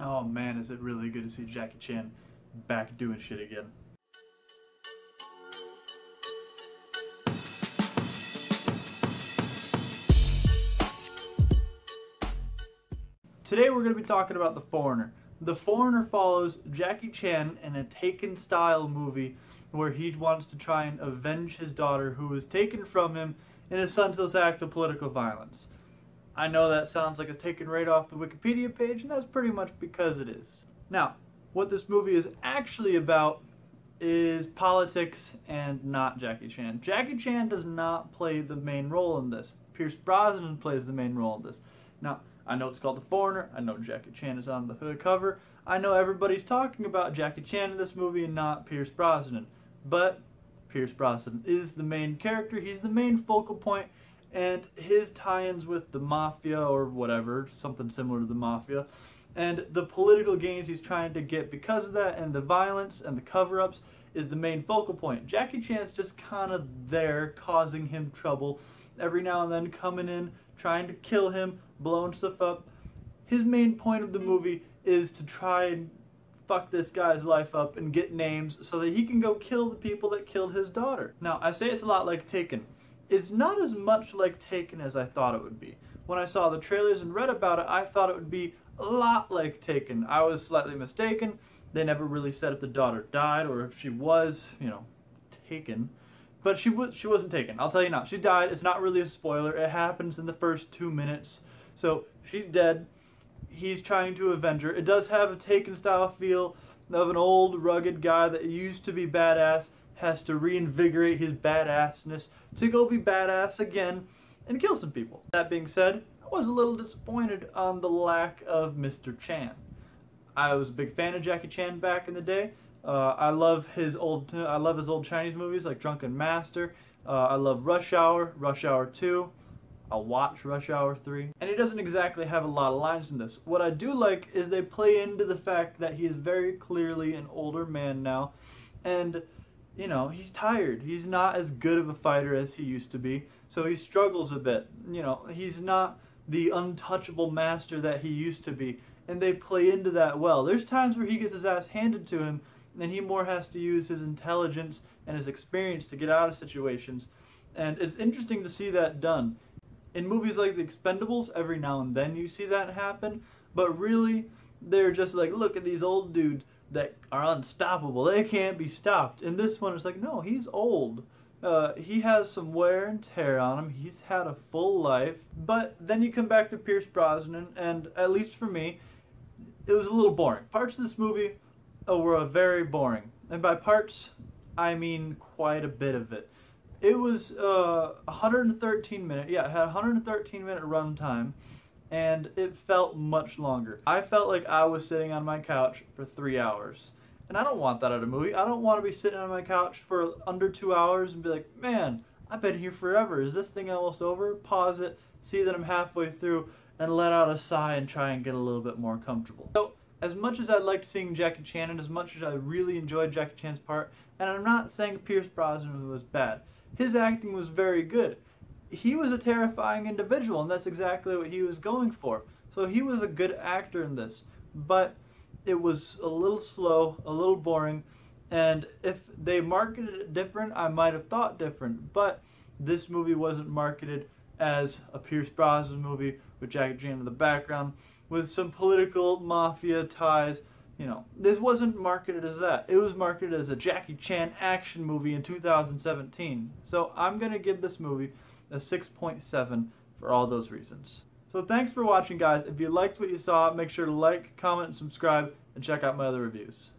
Oh man, is it really good to see Jackie Chan back doing shit again. Today we're going to be talking about The Foreigner. The Foreigner follows Jackie Chan in a Taken-style movie where he wants to try and avenge his daughter who was taken from him in a senseless act of political violence. I know that sounds like it's taken right off the Wikipedia page, and that's pretty much because it is. Now, what this movie is actually about is politics and not Jackie Chan. Jackie Chan does not play the main role in this. Pierce Brosnan plays the main role in this. Now, I know it's called The Foreigner. I know Jackie Chan is on the cover. I know everybody's talking about Jackie Chan in this movie and not Pierce Brosnan. But Pierce Brosnan is the main character. He's the main focal point, and his tie-ins with the mafia or whatever, something similar to the mafia, and the political gains he's trying to get because of that, and the violence and the cover-ups is the main focal point. Jackie Chan's just kind of there causing him trouble every now and then, coming in, trying to kill him, blowing stuff up. His main point of the movie is to try and fuck this guy's life up and get names so that he can go kill the people that killed his daughter. Now, I say it's a lot like Taken. It's not as much like Taken as I thought it would be. When I saw the trailers and read about it, I thought it would be a lot like Taken. I was slightly mistaken. They never really said if the daughter died or if she was, taken. But she wasn't taken. I'll tell you now. She died. It's not really a spoiler. It happens in the first 2 minutes. So she's dead. He's trying to avenge her. It does have a Taken style feel of an old rugged guy that used to be badass, has to reinvigorate his badassness to go be badass again and kill some people. That being said, I was a little disappointed on the lack of Mr. Chan. I was a big fan of Jackie Chan back in the day. I love his old Chinese movies like Drunken Master. I love Rush Hour, Rush Hour 2. I'll watch Rush Hour 3. And he doesn't exactly have a lot of lines in this. What I do like is they play into the fact that he is very clearly an older man now. And, he's tired. He's not as good of a fighter as he used to be. So he struggles a bit. He's not the untouchable master that he used to be. And they play into that well. There's times where he gets his ass handed to him, and he more has to use his intelligence and his experience to get out of situations. And it's interesting to see that done. In movies like The Expendables, every now and then you see that happen, but really, they're just like, look at these old dudes that are unstoppable. They can't be stopped. In this one, it's like, no, he's old. He has some wear and tear on him. He's had a full life. But then you come back to Pierce Brosnan, and at least for me, it was a little boring. Parts of this movie were very boring. And by parts, I mean quite a bit of it. It was 113 minute. Yeah, it had 113 minute runtime, and it felt much longer. I felt like I was sitting on my couch for 3 hours. And I don't want that out of a movie. I don't want to be sitting on my couch for under 2 hours and be like, man, I've been here forever. Is this thing almost over? Pause it, see that I'm halfway through, and let out a sigh and try and get a little bit more comfortable. So, as much as I liked seeing Jackie Chan, and as much as I really enjoyed Jackie Chan's part, and I'm not saying Pierce Brosnan was bad, his acting was very good. He was a terrifying individual, and that's exactly what he was going for. So he was a good actor in this, but it was a little slow, a little boring, and if they marketed it different, I might have thought different, but this movie wasn't marketed as a Pierce Brosnan movie with Jackie Chan in the background, with some political mafia ties. This wasn't marketed as that. It was marketed as a Jackie Chan action movie in 2017. So I'm going to give this movie a 6.7 for all those reasons. So thanks for watching, guys. If you liked what you saw, make sure to like, comment, and subscribe, and check out my other reviews.